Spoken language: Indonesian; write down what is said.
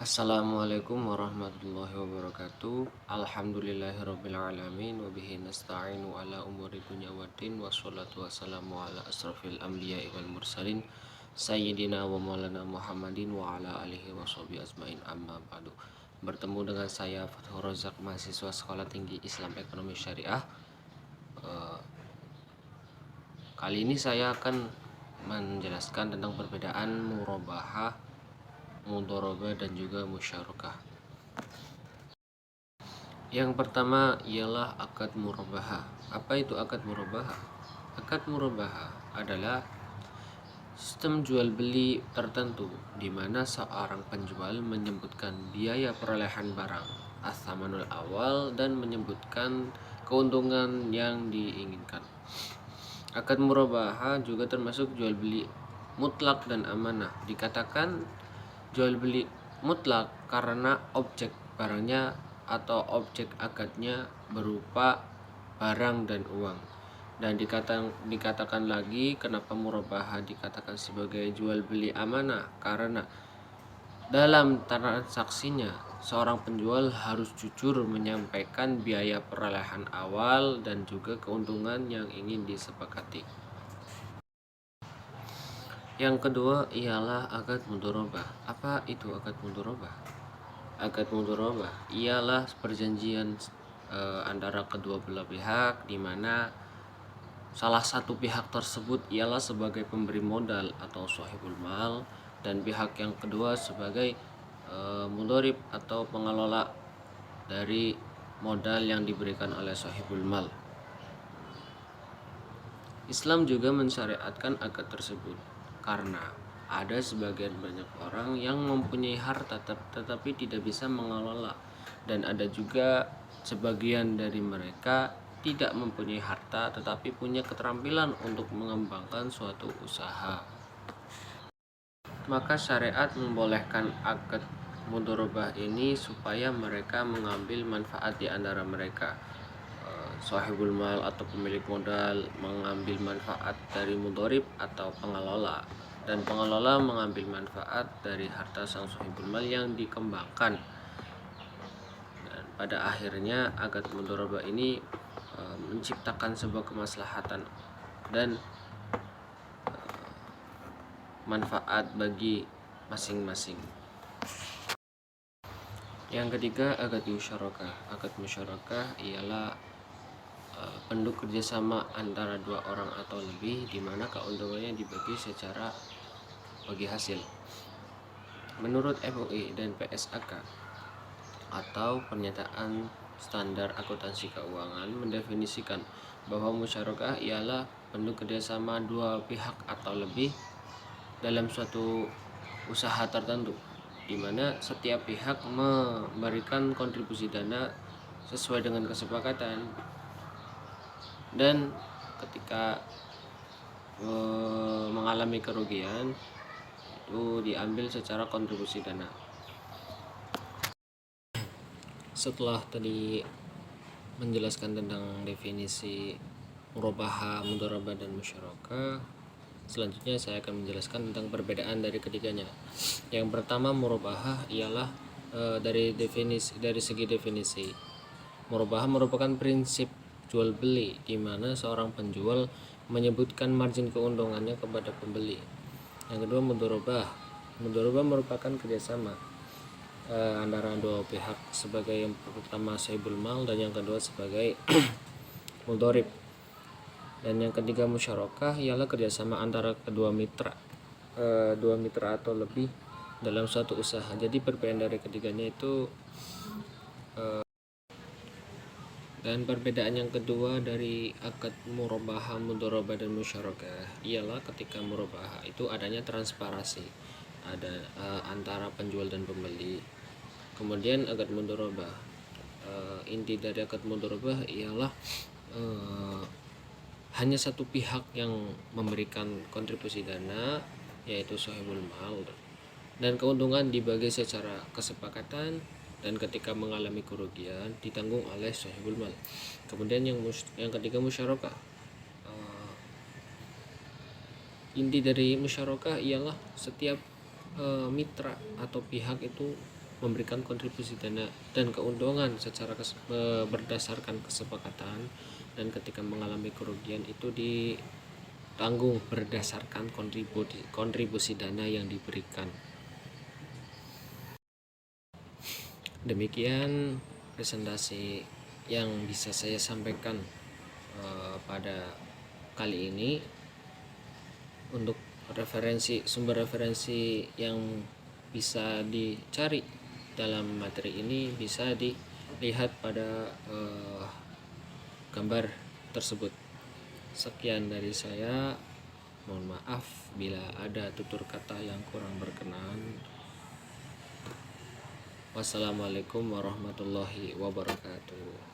Assalamualaikum warahmatullahi wabarakatuh. Alhamdulillahirrabbilalamin. Wabihi nasta'inu ala umuri dunya waddin. Wassalatu wassalamu ala asrafil anbiya'i wal mursalin Sayyidina wa maulana Muhammadin wa ala alihi wa sahbihi asma'in, amma ba'du. Bertemu dengan saya Fathur Razak, mahasiswa Sekolah Tinggi Islam Ekonomi Syariah. Kali ini saya akan menjelaskan tentang perbedaan murabahah, mudharabah, dan juga musyarakah. Yang pertama ialah akad murabahah. Apa itu akad murabahah? Akad murabahah adalah sistem jual beli tertentu di mana seorang penjual menyebutkan biaya perolehan barang as-samanul awal dan menyebutkan keuntungan yang diinginkan. Akad murabahah juga termasuk jual beli mutlak dan amanah. Dikatakan jual beli mutlak karena objek barangnya atau objek akadnya berupa barang dan uang. Dan dikatakan lagi kenapa murabahah dikatakan sebagai jual beli amanah, karena dalam transaksinya seorang penjual harus jujur menyampaikan biaya perolehan awal dan juga keuntungan yang ingin disepakati. Yang kedua ialah akad mudharabah. Apa itu akad mudharabah? Akad mudharabah ialah perjanjian antara kedua belah pihak di mana salah satu pihak tersebut ialah sebagai pemberi modal atau sahibul mal, dan pihak yang kedua sebagai mudharib atau pengelola dari modal yang diberikan oleh sahibul mal. Islam juga mensyariatkan akad tersebut karena ada sebagian banyak orang yang mempunyai harta tetapi tidak bisa mengelola, dan ada juga sebagian dari mereka tidak mempunyai harta tetapi punya keterampilan untuk mengembangkan suatu usaha. Maka syariat membolehkan akad mudharabah ini supaya mereka mengambil manfaat di antara mereka. Sahibul mal atau pemilik modal mengambil manfaat dari mudharib atau pengelola, dan pengelola mengambil manfaat dari harta sang sahibul mal yang dikembangkan. Dan pada akhirnya akad mudharabah ini menciptakan sebuah kemaslahatan dan manfaat bagi masing-masing. Yang ketiga, akad musyarakah. Akad musyarakah ialah bentuk kerjasama antara dua orang atau lebih di mana keuntungannya dibagi secara bagi hasil. Menurut MUI dan PSAK atau Pernyataan Standar Akuntansi Keuangan mendefinisikan bahwa musyarakah ialah bentuk kerjasama dua pihak atau lebih dalam suatu usaha tertentu di mana setiap pihak memberikan kontribusi dana sesuai dengan kesepakatan, dan ketika mengalami kerugian itu diambil secara kontribusi dana. Setelah tadi menjelaskan tentang definisi murabahah, mudharabah, dan musyarakah, selanjutnya saya akan menjelaskan tentang perbedaan dari ketiganya. Yang pertama, murabahah ialah dari segi definisi. Murabahah merupakan prinsip jual beli di mana seorang penjual menyebutkan margin keuntungannya kepada pembeli. Yang kedua, mudharabah. Mudharabah merupakan kerjasama antara dua pihak sebagai yang pertama sahibul mal dan yang kedua sebagai mudharib. Dan yang ketiga, musyarakah ialah kerjasama antara kedua mitra, dua mitra atau lebih dalam suatu usaha. Jadi perbedaan dari ketiganya itu dan perbedaan yang kedua dari akad murabahah, mudharabah, dan musyarakah ialah ketika murabahah itu adanya transparansi ada antara penjual dan pembeli. Kemudian akad mudharabah, inti dari akad mudharabah ialah hanya satu pihak yang memberikan kontribusi dana, yaitu sahibul mal, dan keuntungan dibagi secara kesepakatan, dan ketika mengalami kerugian ditanggung oleh sahibul mal. Kemudian yang ketiga, musyarakah. Inti dari musyarakah ialah setiap mitra atau pihak itu memberikan kontribusi dana dan keuntungan secara berdasarkan kesepakatan, dan ketika mengalami kerugian itu ditanggung berdasarkan kontribusi dana yang diberikan. Demikian presentasi yang bisa saya sampaikan pada kali ini. Untuk sumber referensi yang bisa dicari dalam materi ini bisa dilihat pada gambar tersebut. Sekian dari saya, mohon maaf bila ada tutur kata yang kurang berkenan. Wassalamualaikum warahmatullahi wabarakatuh.